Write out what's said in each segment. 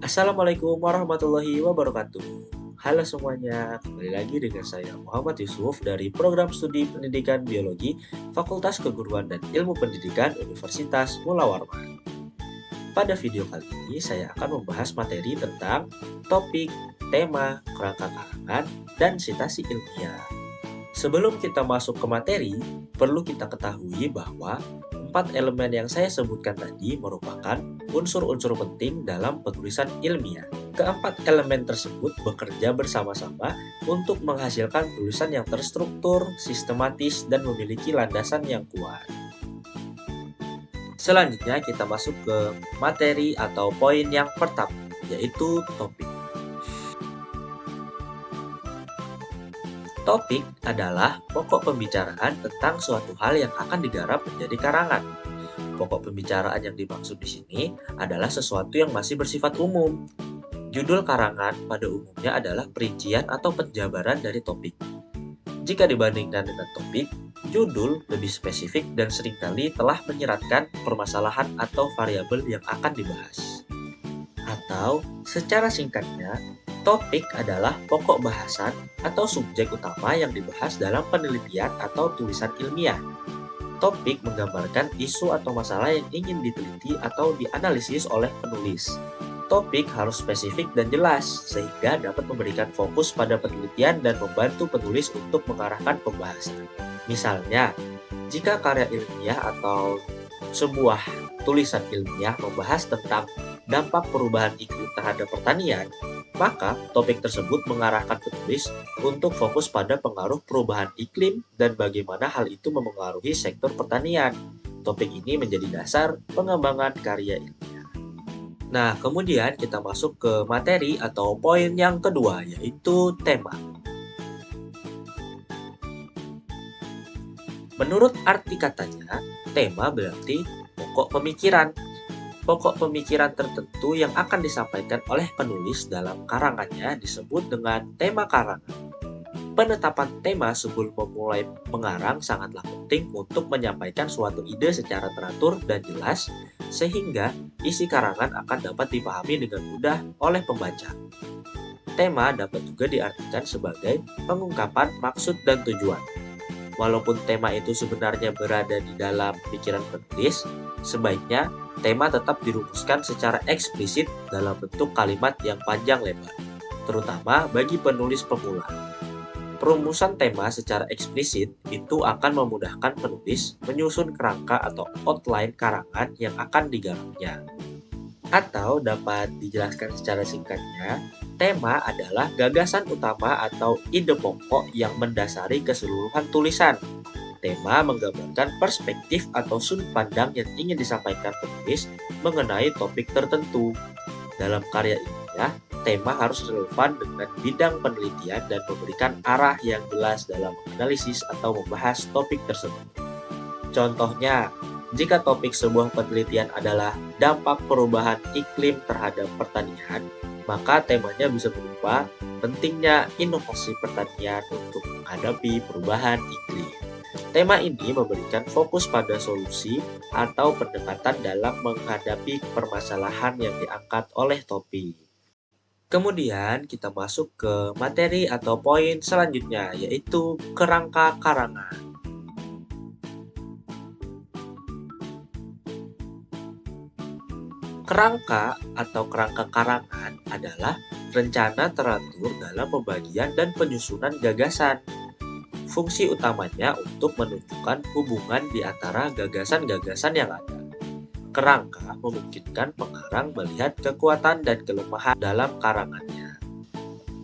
Assalamualaikum warahmatullahi wabarakatuh. Halo semuanya, kembali lagi dengan saya Muhammad Yusuf dari Program Studi Pendidikan Biologi Fakultas Keguruan dan Ilmu Pendidikan Universitas Mula Warman. Pada video kali ini saya akan membahas materi tentang topik, tema, kerangka karangan, dan sitasi ilmiah. Sebelum kita masuk ke materi, perlu kita ketahui bahwa empat elemen yang saya sebutkan tadi merupakan unsur-unsur penting dalam penulisan ilmiah. Keempat elemen tersebut bekerja bersama-sama untuk menghasilkan tulisan yang terstruktur, sistematis, dan memiliki landasan yang kuat. Selanjutnya kita masuk ke materi atau poin yang pertama, yaitu topik. Topik adalah pokok pembicaraan tentang suatu hal yang akan digarap menjadi karangan. Pokok pembicaraan yang dimaksud di sini adalah sesuatu yang masih bersifat umum. Judul karangan pada umumnya adalah perincian atau penjabaran dari topik. Jika dibandingkan dengan topik, judul lebih spesifik dan seringkali telah menyeratkan permasalahan atau variabel yang akan dibahas. Atau secara singkatnya, topik adalah pokok bahasan atau subjek utama yang dibahas dalam penelitian atau tulisan ilmiah. Topik menggambarkan isu atau masalah yang ingin diteliti atau dianalisis oleh penulis. Topik harus spesifik dan jelas, sehingga dapat memberikan fokus pada penelitian dan membantu penulis untuk mengarahkan pembahasan. Misalnya, jika karya ilmiah atau sebuah tulisan ilmiah membahas tentang dampak perubahan iklim terhadap pertanian, maka topik tersebut mengarahkan penulis untuk fokus pada pengaruh perubahan iklim dan bagaimana hal itu memengaruhi sektor pertanian. Topik ini menjadi dasar pengembangan karya ilmiah. Nah, kemudian kita masuk ke materi atau poin yang kedua, yaitu tema. Menurut arti katanya, tema berarti pokok pemikiran. Pokok pemikiran tertentu yang akan disampaikan oleh penulis dalam karangannya disebut dengan tema karangan. Penetapan tema sebelum memulai mengarang sangatlah penting untuk menyampaikan suatu ide secara teratur dan jelas, sehingga isi karangan akan dapat dipahami dengan mudah oleh pembaca. Tema dapat juga diartikan sebagai pengungkapan maksud dan tujuan. Walaupun tema itu sebenarnya berada di dalam pikiran penulis, sebaiknya tema tetap dirumuskan secara eksplisit dalam bentuk kalimat yang panjang lebar, terutama bagi penulis pemula. Perumusan tema secara eksplisit itu akan memudahkan penulis menyusun kerangka atau outline karangan yang akan digarapnya. Atau dapat dijelaskan secara singkatnya, tema adalah gagasan utama atau ide pokok yang mendasari keseluruhan tulisan. Tema menggambarkan perspektif atau sudut pandang yang ingin disampaikan penulis mengenai topik tertentu. Dalam karya ilmiah, tema harus relevan dengan bidang penelitian dan memberikan arah yang jelas dalam menganalisis atau membahas topik tersebut. Contohnya, jika topik sebuah penelitian adalah dampak perubahan iklim terhadap pertanian, maka temanya bisa berupa pentingnya inovasi pertanian untuk menghadapi perubahan iklim. Tema ini memberikan fokus pada solusi atau pendekatan dalam menghadapi permasalahan yang diangkat oleh topik. Kemudian kita masuk ke materi atau poin selanjutnya, yaitu kerangka karangan. Kerangka atau kerangka karangan adalah rencana teratur dalam pembagian dan penyusunan gagasan. Fungsi utamanya untuk menunjukkan hubungan di antara gagasan-gagasan yang ada. Kerangka memungkinkan pengarang melihat kekuatan dan kelemahan dalam karangannya.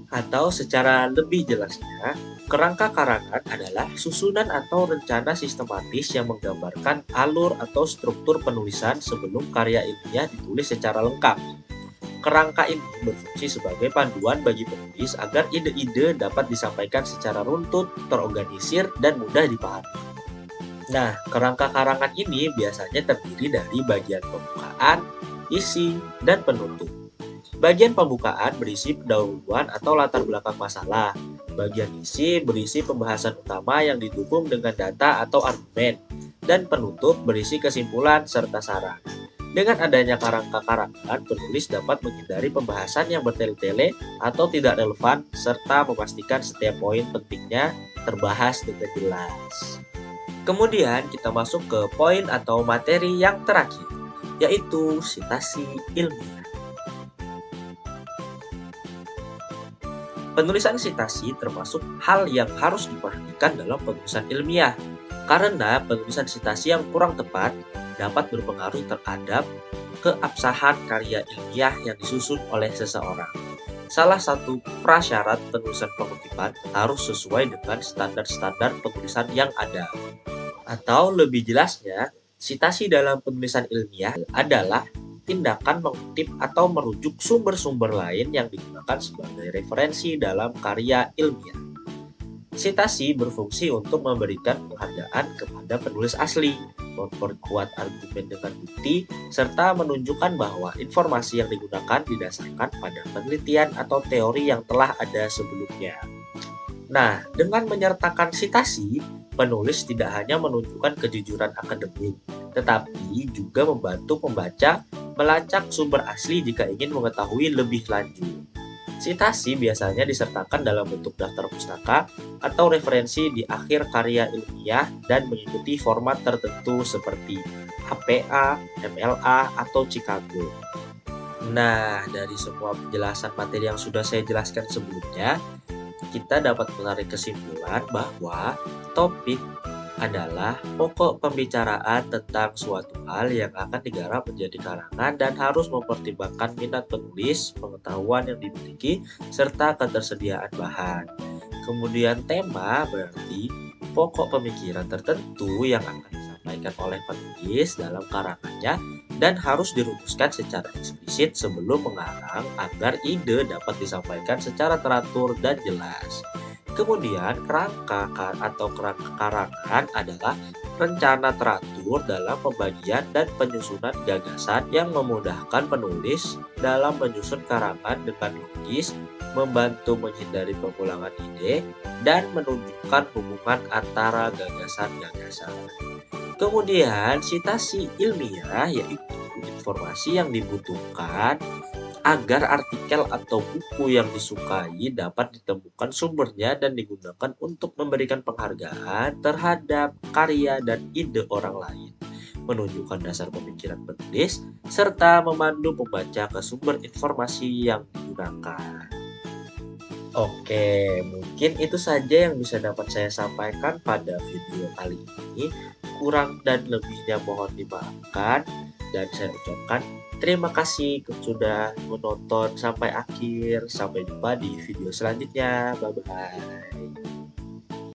Atau secara lebih jelasnya, kerangka karangan adalah susunan atau rencana sistematis yang menggambarkan alur atau struktur penulisan sebelum karya ilmiah ditulis secara lengkap. Kerangka ini berfungsi sebagai panduan bagi penulis agar ide-ide dapat disampaikan secara runtut, terorganisir, dan mudah dipahami. Nah, kerangka karangan ini biasanya terdiri dari bagian pembukaan, isi, dan penutup. Bagian pembukaan berisi pendahuluan atau latar belakang masalah. Bagian isi berisi pembahasan utama yang didukung dengan data atau argumen. Dan penutup berisi kesimpulan serta saran. Dengan adanya kerangka karangan, penulis dapat menghindari pembahasan yang bertele-tele atau tidak relevan, serta memastikan setiap poin pentingnya terbahas dengan jelas. Kemudian kita masuk ke poin atau materi yang terakhir, yaitu sitasi ilmiah. Penulisan sitasi termasuk hal yang harus diperhatikan dalam penulisan ilmiah, karena penulisan sitasi yang kurang tepat dapat berpengaruh terhadap keabsahan karya ilmiah yang disusun oleh seseorang. Salah satu prasyarat penulisan pengutipan harus sesuai dengan standar-standar penulisan yang ada. Atau lebih jelasnya, sitasi dalam penulisan ilmiah adalah tindakan mengutip atau merujuk sumber-sumber lain yang digunakan sebagai referensi dalam karya ilmiah. Sitasi berfungsi untuk memberikan penghargaan kepada penulis asli, memperkuat argumen dengan bukti, serta menunjukkan bahwa informasi yang digunakan didasarkan pada penelitian atau teori yang telah ada sebelumnya. Nah, dengan menyertakan sitasi, penulis tidak hanya menunjukkan kejujuran akademik, tetapi juga membantu pembaca melacak sumber asli jika ingin mengetahui lebih lanjut. Sitasi biasanya disertakan dalam bentuk daftar pustaka atau referensi di akhir karya ilmiah dan mengikuti format tertentu seperti HPA, MLA, atau Chicago. Nah, dari semua penjelasan materi yang sudah saya jelaskan sebelumnya, kita dapat menarik kesimpulan bahwa topik adalah pokok pembicaraan tentang suatu hal yang akan digarap menjadi karangan dan harus mempertimbangkan minat penulis, pengetahuan yang dimiliki, serta ketersediaan bahan. Kemudian tema berarti pokok pemikiran tertentu yang akan disampaikan oleh penulis dalam karangannya dan harus dirumuskan secara eksplisit sebelum mengarang agar ide dapat disampaikan secara teratur dan jelas. Kemudian kerangka atau kerangka karangan adalah rencana teratur dalam pembagian dan penyusunan gagasan yang memudahkan penulis dalam menyusun karangan dengan logis, membantu menghindari pengulangan ide, dan menunjukkan hubungan antara gagasan-gagasan. Kemudian sitasi ilmiah yaitu informasi yang dibutuhkan agar artikel atau buku yang disukai dapat ditemukan sumbernya dan digunakan untuk memberikan penghargaan terhadap karya dan ide orang lain, menunjukkan dasar pemikiran penulis, serta memandu pembaca ke sumber informasi yang digunakan. Oke, mungkin itu saja yang bisa dapat saya sampaikan pada video kali ini. Kurang dan lebihnya mohon dimaafkan, dan saya ucapkan terima kasih sudah menonton sampai akhir. Sampai jumpa di video selanjutnya. Bye-bye.